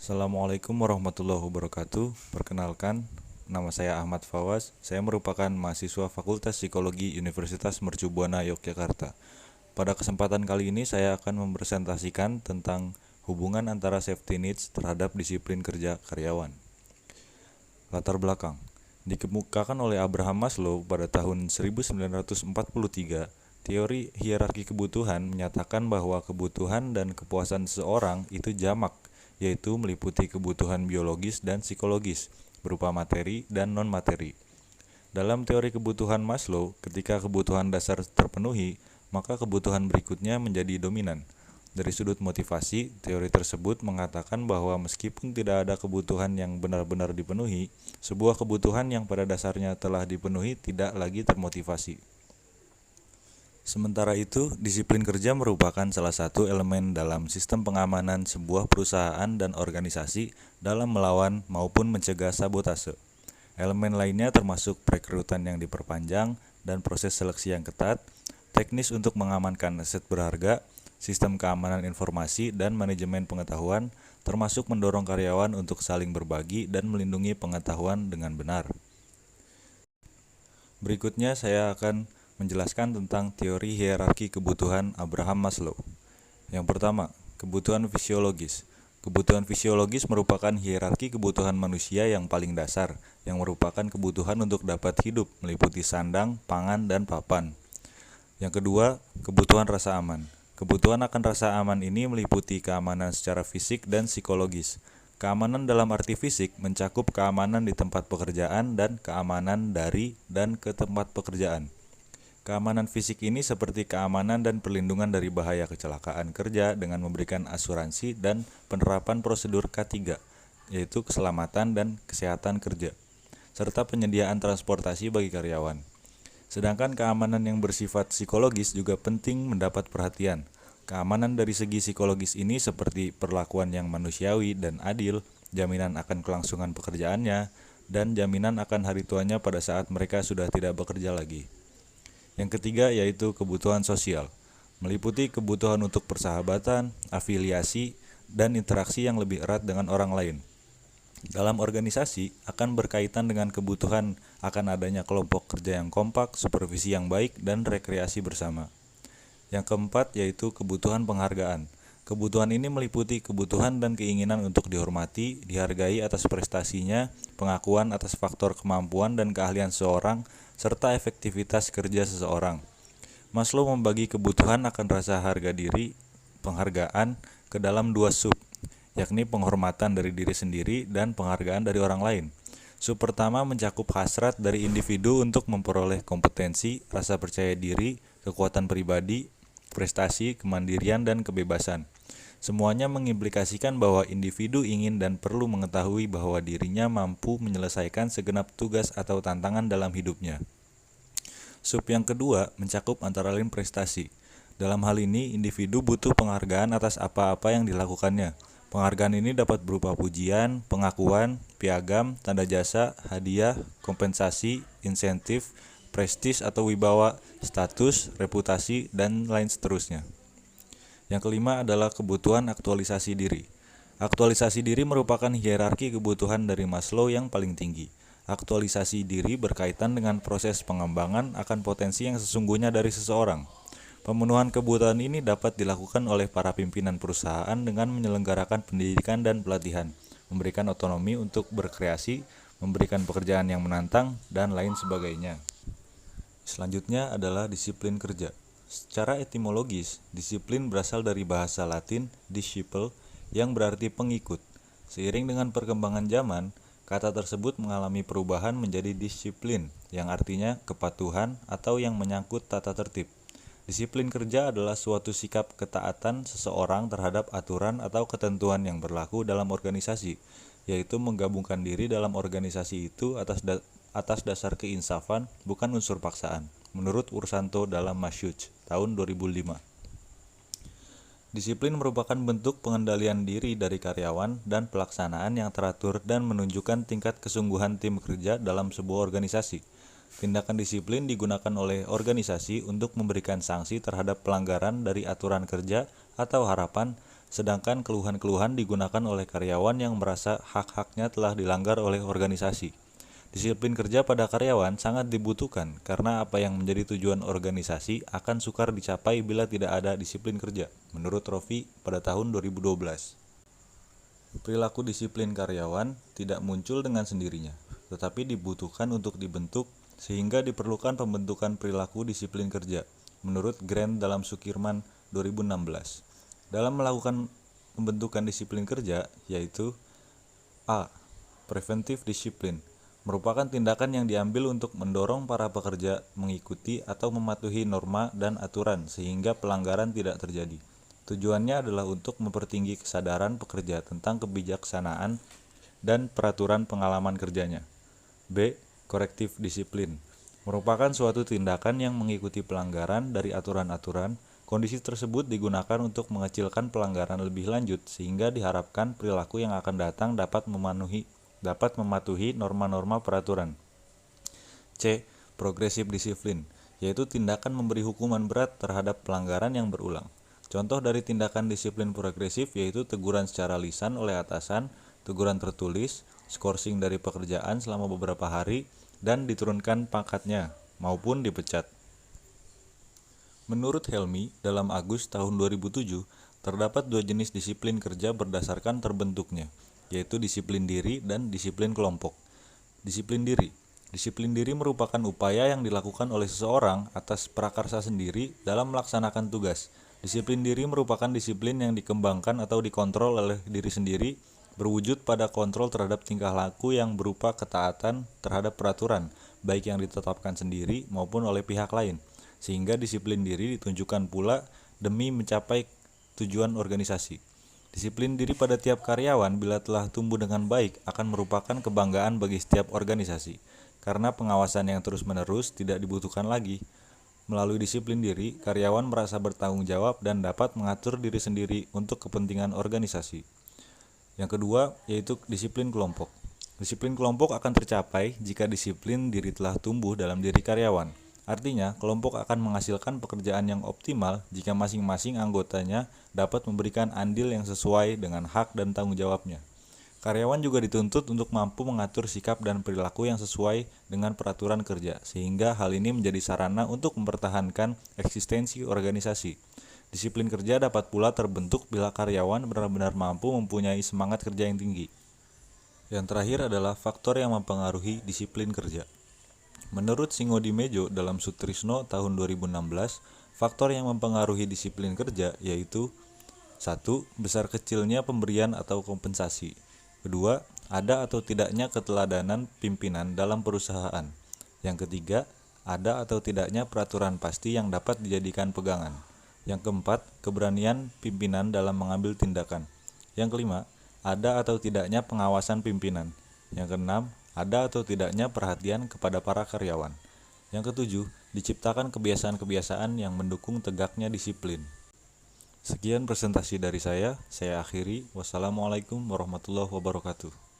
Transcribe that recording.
Assalamualaikum warahmatullahi wabarakatuh. Perkenalkan, nama saya Ahmad Fawaz. Saya merupakan mahasiswa Fakultas Psikologi Universitas Mercu Buana Yogyakarta. Pada kesempatan kali ini saya akan mempresentasikan tentang hubungan antara safety needs terhadap disiplin kerja karyawan. Latar belakang dikemukakan oleh Abraham Maslow pada tahun 1943. Teori hierarki kebutuhan menyatakan bahwa kebutuhan dan kepuasan seseorang itu jamak, yaitu meliputi kebutuhan biologis dan psikologis, berupa materi dan non-materi. Dalam teori kebutuhan Maslow, ketika kebutuhan dasar terpenuhi, maka kebutuhan berikutnya menjadi dominan. Dari sudut motivasi, teori tersebut mengatakan bahwa meskipun tidak ada kebutuhan yang benar-benar dipenuhi, sebuah kebutuhan yang pada dasarnya telah dipenuhi tidak lagi termotivasi. Sementara itu, disiplin kerja merupakan salah satu elemen dalam sistem pengamanan sebuah perusahaan dan organisasi dalam melawan maupun mencegah sabotase. Elemen lainnya termasuk perekrutan yang diperpanjang dan proses seleksi yang ketat, teknis untuk mengamankan aset berharga, sistem keamanan informasi dan manajemen pengetahuan, termasuk mendorong karyawan untuk saling berbagi dan melindungi pengetahuan dengan benar. Berikutnya saya akan menjelaskan tentang teori hierarki kebutuhan Abraham Maslow. Yang pertama, kebutuhan fisiologis. Kebutuhan fisiologis merupakan hierarki kebutuhan manusia yang paling dasar, yang merupakan kebutuhan untuk dapat hidup, meliputi sandang, pangan, dan papan. Yang kedua, kebutuhan rasa aman. Kebutuhan akan rasa aman ini meliputi keamanan secara fisik dan psikologis. Keamanan dalam arti fisik mencakup keamanan di tempat pekerjaan dan keamanan dari dan ke tempat pekerjaan. Keamanan fisik ini seperti keamanan dan perlindungan dari bahaya kecelakaan kerja dengan memberikan asuransi dan penerapan prosedur K3, yaitu keselamatan dan kesehatan kerja, serta penyediaan transportasi bagi karyawan. Sedangkan keamanan yang bersifat psikologis juga penting mendapat perhatian. Keamanan dari segi psikologis ini seperti perlakuan yang manusiawi dan adil, jaminan akan kelangsungan pekerjaannya, dan jaminan akan hari tuanya pada saat mereka sudah tidak bekerja lagi. Yang ketiga yaitu kebutuhan sosial, meliputi kebutuhan untuk persahabatan, afiliasi, dan interaksi yang lebih erat dengan orang lain. Dalam organisasi akan berkaitan dengan kebutuhan akan adanya kelompok kerja yang kompak, supervisi yang baik, dan rekreasi bersama. Yang keempat yaitu kebutuhan penghargaan. Kebutuhan ini meliputi kebutuhan dan keinginan untuk dihormati, dihargai atas prestasinya, pengakuan atas faktor kemampuan dan keahlian seseorang, serta efektivitas kerja seseorang. Maslow membagi kebutuhan akan rasa harga diri, penghargaan, ke dalam dua sub, yakni penghormatan dari diri sendiri dan penghargaan dari orang lain. Sub pertama mencakup hasrat dari individu untuk memperoleh kompetensi, rasa percaya diri, kekuatan pribadi, prestasi, kemandirian, dan kebebasan. Semuanya mengimplikasikan bahwa individu ingin dan perlu mengetahui bahwa dirinya mampu menyelesaikan segenap tugas atau tantangan dalam hidupnya. Sub yang kedua mencakup antara lain prestasi. Dalam hal ini, individu butuh penghargaan atas apa-apa yang dilakukannya. Penghargaan ini dapat berupa pujian, pengakuan, piagam, tanda jasa, hadiah, kompensasi, insentif, prestis atau wibawa, status, reputasi, dan lain seterusnya. Yang kelima adalah kebutuhan aktualisasi diri. Aktualisasi diri merupakan hierarki kebutuhan dari Maslow yang paling tinggi. Aktualisasi diri berkaitan dengan proses pengembangan akan potensi yang sesungguhnya dari seseorang. Pemenuhan kebutuhan ini dapat dilakukan oleh para pimpinan perusahaan dengan menyelenggarakan pendidikan dan pelatihan, memberikan otonomi untuk berkreasi, memberikan pekerjaan yang menantang, dan lain sebagainya. Selanjutnya adalah disiplin kerja. Secara etimologis, disiplin berasal dari bahasa Latin disciple yang berarti pengikut. Seiring dengan perkembangan zaman, kata tersebut mengalami perubahan menjadi disiplin yang artinya kepatuhan atau yang menyangkut tata tertib. Disiplin kerja adalah suatu sikap ketaatan seseorang terhadap aturan atau ketentuan yang berlaku dalam organisasi, yaitu menggabungkan diri dalam organisasi itu atas dasar keinsafan, bukan unsur paksaan, menurut Ursanto dalam Masyuj, tahun 2005. Disiplin merupakan bentuk pengendalian diri dari karyawan dan pelaksanaan yang teratur dan menunjukkan tingkat kesungguhan tim kerja dalam sebuah organisasi. Tindakan disiplin digunakan oleh organisasi untuk memberikan sanksi terhadap pelanggaran dari aturan kerja atau harapan sedangkan keluhan-keluhan digunakan oleh karyawan yang merasa hak-haknya telah dilanggar oleh organisasi. Disiplin kerja pada karyawan sangat dibutuhkan karena apa yang menjadi tujuan organisasi akan sukar dicapai bila tidak ada disiplin kerja, menurut Rofi pada tahun 2012. Perilaku disiplin karyawan tidak muncul dengan sendirinya, tetapi dibutuhkan untuk dibentuk sehingga diperlukan pembentukan perilaku disiplin kerja, menurut Grant dalam Sukirman 2016. Dalam melakukan pembentukan disiplin kerja, yaitu A. Preventive discipline merupakan tindakan yang diambil untuk mendorong para pekerja mengikuti atau mematuhi norma dan aturan sehingga pelanggaran tidak terjadi. Tujuannya adalah untuk mempertinggi kesadaran pekerja tentang kebijaksanaan dan peraturan pengalaman kerjanya. B. Corrective discipline merupakan suatu tindakan yang mengikuti pelanggaran dari aturan-aturan. Kondisi tersebut digunakan untuk mengecilkan pelanggaran lebih lanjut sehingga diharapkan perilaku yang akan datang dapat mematuhi norma-norma peraturan. C. Progressive discipline, yaitu tindakan memberi hukuman berat terhadap pelanggaran yang berulang. Contoh dari tindakan disiplin progresif yaitu teguran secara lisan oleh atasan, teguran tertulis, skorsing dari pekerjaan selama beberapa hari, dan diturunkan pangkatnya maupun dipecat. Menurut Helmi, dalam Agus tahun 2007, terdapat dua jenis disiplin kerja berdasarkan terbentuknya, yaitu disiplin diri dan disiplin kelompok. Disiplin diri merupakan upaya yang dilakukan oleh seseorang atas prakarsa sendiri dalam melaksanakan tugas. Disiplin diri merupakan disiplin yang dikembangkan atau dikontrol oleh diri sendiri, berwujud pada kontrol terhadap tingkah laku yang berupa ketaatan terhadap peraturan, baik yang ditetapkan sendiri maupun oleh pihak lain, sehingga disiplin diri ditunjukkan pula demi mencapai tujuan organisasi. Disiplin diri pada tiap karyawan bila telah tumbuh dengan baik akan merupakan kebanggaan bagi setiap organisasi, karena pengawasan yang terus-menerus tidak dibutuhkan lagi. Melalui disiplin diri, karyawan merasa bertanggung jawab dan dapat mengatur diri sendiri untuk kepentingan organisasi. Yang kedua, yaitu disiplin kelompok. Disiplin kelompok akan tercapai jika disiplin diri telah tumbuh dalam diri karyawan. Artinya, kelompok akan menghasilkan pekerjaan yang optimal jika masing-masing anggotanya dapat memberikan andil yang sesuai dengan hak dan tanggung jawabnya. Karyawan juga dituntut untuk mampu mengatur sikap dan perilaku yang sesuai dengan peraturan kerja, sehingga hal ini menjadi sarana untuk mempertahankan eksistensi organisasi. Disiplin kerja dapat pula terbentuk bila karyawan benar-benar mampu mempunyai semangat kerja yang tinggi. Yang terakhir adalah faktor yang mempengaruhi disiplin kerja. Menurut Singodimejo dalam Sutrisno tahun 2016, faktor yang mempengaruhi disiplin kerja yaitu 1. Besar kecilnya pemberian atau kompensasi. 2. Ada atau tidaknya keteladanan pimpinan dalam perusahaan. Yang ketiga, ada atau tidaknya peraturan pasti yang dapat dijadikan pegangan. Yang keempat, keberanian pimpinan dalam mengambil tindakan. Yang kelima, ada atau tidaknya pengawasan pimpinan. Yang keenam, ada atau tidaknya perhatian kepada para karyawan. Yang ketujuh, diciptakan kebiasaan-kebiasaan yang mendukung tegaknya disiplin. Sekian presentasi dari saya akhiri. Wassalamualaikum warahmatullahi wabarakatuh.